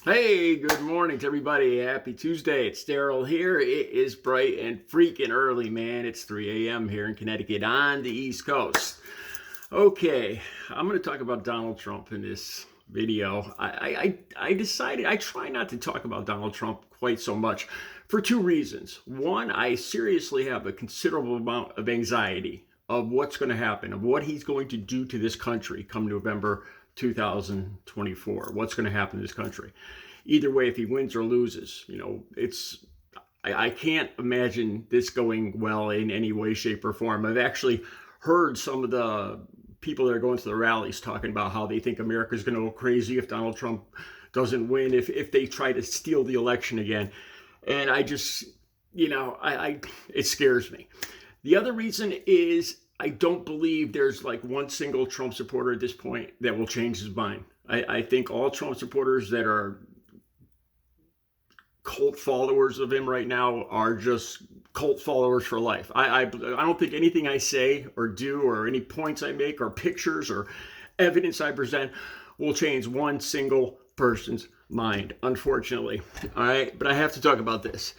Hey, good morning to everybody. Happy Tuesday. It's Daryl here. It is bright and freaking early, man. It's 3 a.m. here in Connecticut on the East Coast. Okay, I'm going to talk about Donald Trump in this video. I decided I try not to talk about Donald Trump quite so much for two reasons. One, I seriously have a considerable amount of anxiety of what's going to happen, of what he's going to do to this country come November 2024. What's going to happen to this country? Either way, if he wins or loses, I can't imagine this going well in any way, shape, or form. I've actually heard some of the people that are going to the rallies talking about how they think America's going to go crazy if Donald Trump doesn't win, if they try to steal the election again. And I just, it scares me. The other reason is I don't believe there's like one single Trump supporter at this point that will change his mind. I think all Trump supporters that are cult followers of him right now are just cult followers for life. I don't think anything I say or do or any points I make or pictures or evidence I present will change one single person's mind, unfortunately. All right, but I have to talk about this.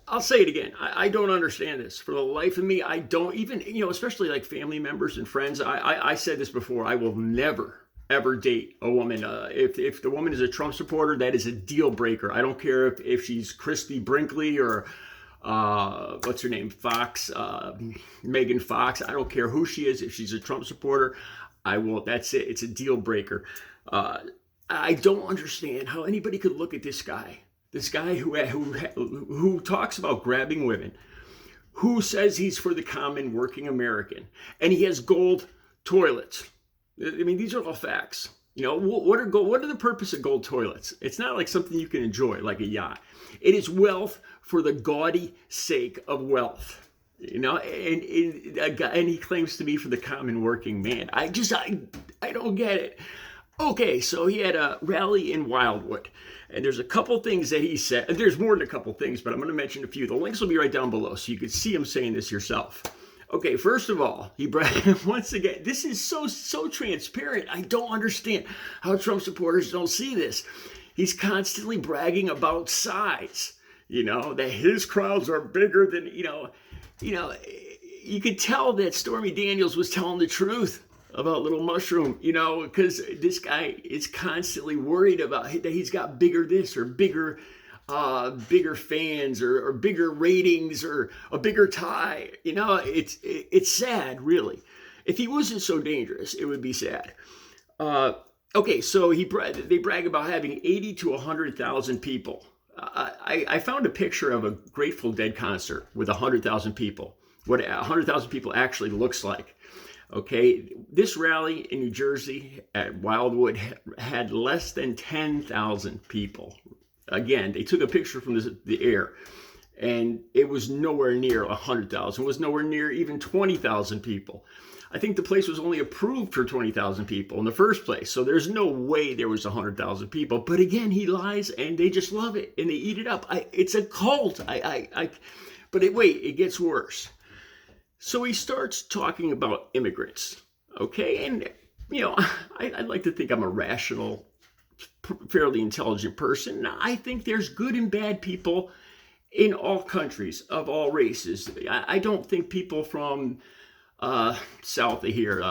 I'll say it again. I don't understand this. For the life of me, I don't even, especially like family members and friends. I said this before. I will never, ever date a woman. If the woman is a Trump supporter, that is a deal breaker. I don't care if she's Christy Brinkley or what's her name? Megan Fox. I don't care who she is. If she's a Trump supporter, I will. That's it. It's a deal breaker. I don't understand how anybody could look at this guy. This guy who talks about grabbing women, who says he's for the common working American, and he has gold toilets. I mean, these are all facts. What are the purpose of gold toilets? It's not like something you can enjoy, like a yacht. It is wealth for the gaudy sake of wealth. And he claims to be for the common working man. I don't get it. Okay, so he had a rally in Wildwood, and there's a couple things that he said. There's more than a couple things, but I'm going to mention a few. The links will be right down below, so you can see him saying this yourself. Okay, first of all, he bragged once again. This is so transparent. I don't understand how Trump supporters don't see this. He's constantly bragging about size. That his crowds are bigger than You could tell that Stormy Daniels was telling the truth about Little Mushroom, because this guy is constantly worried about that he's got bigger this or bigger fans or bigger ratings or a bigger tie. It's sad, really. If he wasn't so dangerous, it would be sad. Okay, so they brag about having 80 to 100,000 people. I found a picture of a Grateful Dead concert with 100,000 people. What 100,000 people actually looks like. Okay, this rally in New Jersey at Wildwood had less than 10,000 people. Again, they took a picture from the air, and it was nowhere near 100,000. It was nowhere near even 20,000 people. I think the place was only approved for 20,000 people in the first place. So there's no way there was 100,000 people. But again, he lies, and they just love it, and they eat it up. It's a cult. But it gets worse. So he starts talking about immigrants, okay? And, I like to think I'm a rational, fairly intelligent person. I think there's good and bad people in all countries of all races. I don't think people from south of here,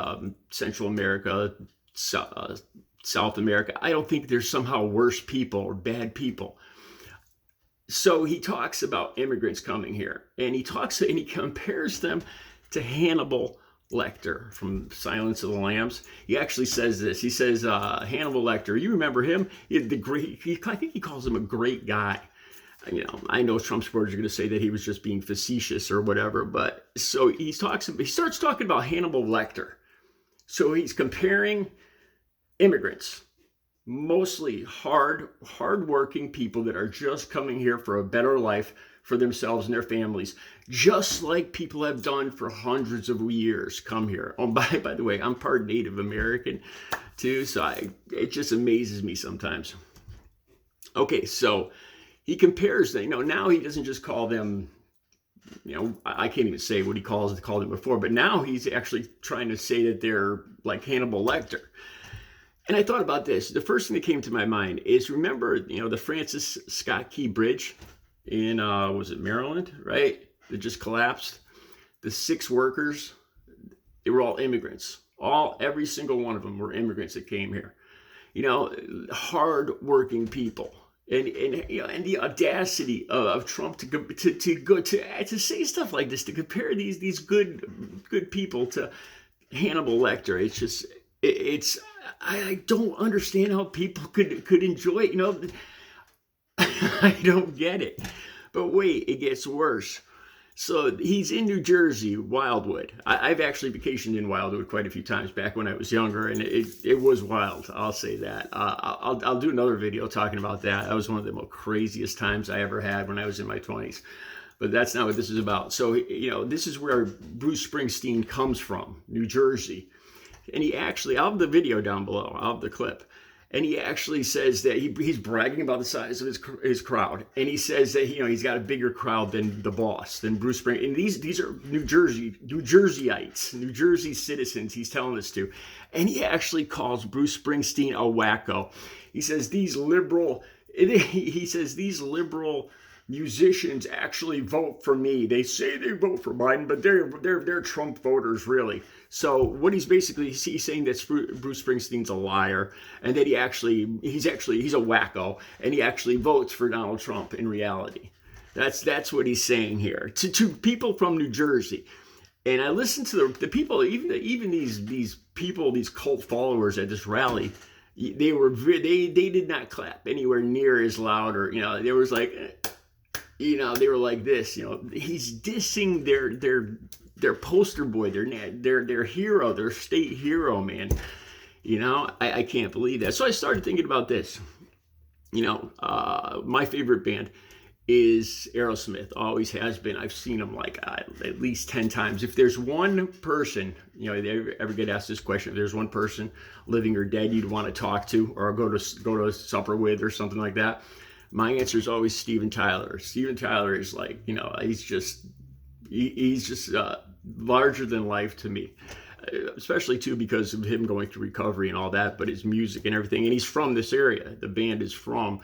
Central America, South America, I don't think there's somehow worse people or bad people. So he talks about immigrants coming here, and he compares them to Hannibal Lecter from Silence of the Lambs. He actually says this. He says, Hannibal Lecter, you remember him? I think he calls him a great guy. I know Trump supporters are going to say that he was just being facetious or whatever, but so he starts talking about Hannibal Lecter. So he's comparing immigrants, mostly hard-working people that are just coming here for a better life for themselves and their families, just like people have done for hundreds of years come here. Oh, by the way, I'm part Native American too, so it just amazes me sometimes. Okay, so he compares them. Now he doesn't just call them, I can't even say what he called them before, but now he's actually trying to say that they're like Hannibal Lecter. And I thought about this. The first thing that came to my mind is, remember, the Francis Scott Key Bridge in, was it Maryland, right? That just collapsed. The 6 workers, they were all immigrants. Every single one of them were immigrants that came here. Hard-working people. And the audacity of Trump to say stuff like this, to compare these good people to Hannibal Lecter. It's just, I don't understand how people could enjoy it. I don't get it. But wait, it gets worse. So he's in New Jersey, Wildwood. I've actually vacationed in Wildwood quite a few times back when I was younger, and it was wild. I'll say that. I'll do another video talking about that. That was one of the most craziest times I ever had when I was in my 20s. But that's not what this is about. So, this is where Bruce Springsteen comes from, New Jersey. And he actually, I'll have the video down below. I'll have the clip. And he actually says that he's bragging about the size of his crowd. And he says that, he's got a bigger crowd than the boss, than Bruce Springsteen. And these are New Jerseyites, New Jersey citizens he's telling this to. And he actually calls Bruce Springsteen a wacko. He says these liberal musicians actually vote for me. They say they vote for Biden, but they're Trump voters, really. So what he's saying that Bruce Springsteen's a liar, and that he's a wacko, and he actually votes for Donald Trump in reality. That's what he's saying here to people from New Jersey. And I listened to the people, even these people, these cult followers at this rally. They did not clap anywhere near as loud, or there was like. They were like this. He's dissing their poster boy, their hero, their state hero, man. I can't believe that. So I started thinking about this. My favorite band is Aerosmith. Always has been. I've seen them like at least 10 times. If there's one person, they ever get asked this question, if there's one person, living or dead, you'd want to talk to or go to supper with or something like that, my answer is always Steven Tyler. Steven Tyler is like, he's just larger than life to me, especially too because of him going through recovery and all that, but his music and everything. And he's from this area. The band is from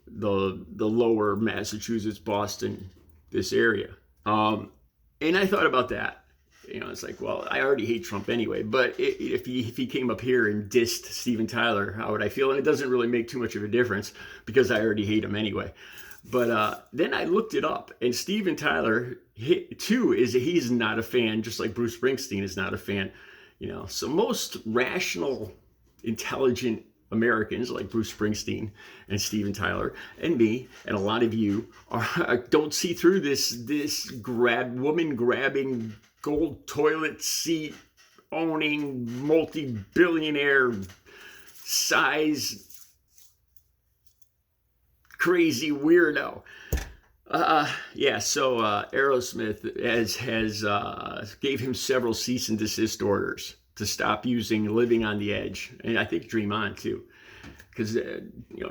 the lower Massachusetts, Boston, this area. And I thought about that. It's like, well, I already hate Trump anyway, but if he came up here and dissed Steven Tyler, how would I feel? And it doesn't really make too much of a difference because I already hate him anyway. But then I looked it up, and Steven Tyler, too, he's not a fan, just like Bruce Springsteen is not a fan. So most rational, intelligent Americans like Bruce Springsteen and Steven Tyler and me and a lot of you don't see through this woman grabbing, gold toilet seat owning, multi-billionaire size crazy weirdo. So Aerosmith has gave him several cease and desist orders to stop using "Living on the Edge," and I think "Dream On" too, because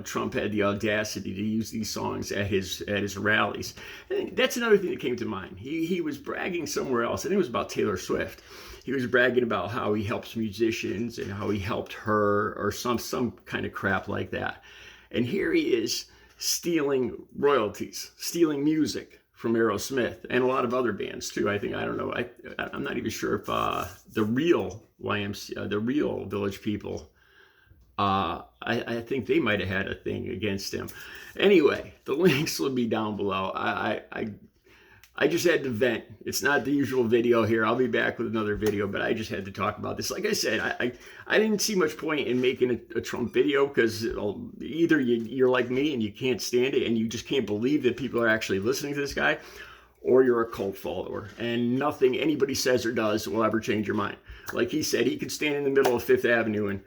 Trump had the audacity to use these songs at his rallies. And that's another thing that came to mind. He was bragging somewhere else. I think it was about Taylor Swift. He was bragging about how he helps musicians and how he helped her, or some kind of crap like that. And here he is stealing royalties, stealing music from Aerosmith and a lot of other bands too. I'm not even sure if the real YMCA, the real Village People, I think they might have had a thing against him. Anyway, the links will be down below. I just had to vent. It's not the usual video here. I'll be back with another video, but I just had to talk about this. Like I said, I didn't see much point in making a Trump video because either you're like me and you can't stand it and you just can't believe that people are actually listening to this guy, or you're a cult follower and nothing anybody says or does will ever change your mind. Like he said, he could stand in the middle of Fifth Avenue and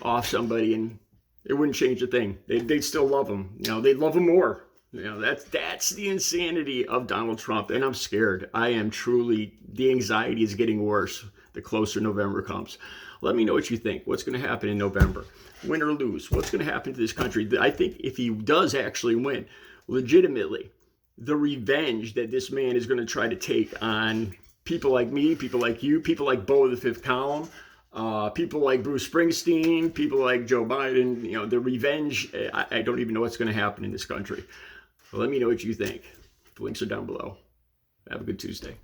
off somebody and it wouldn't change a thing. They'd still love him. They'd love him more. That's the insanity of Donald Trump, and I'm scared. I am truly, the anxiety is getting worse the closer November comes. Let me know what you think. What's going to happen in November? Win or lose? What's going to happen to this country? I think if he does actually win, legitimately, the revenge that this man is going to try to take on people like me, people like you, people like Bo of the Fifth Column, People like Bruce Springsteen, people like Joe Biden, you know, the revenge. I don't even know what's going to happen in this country. Well, let me know what you think. The links are down below. Have a good Tuesday.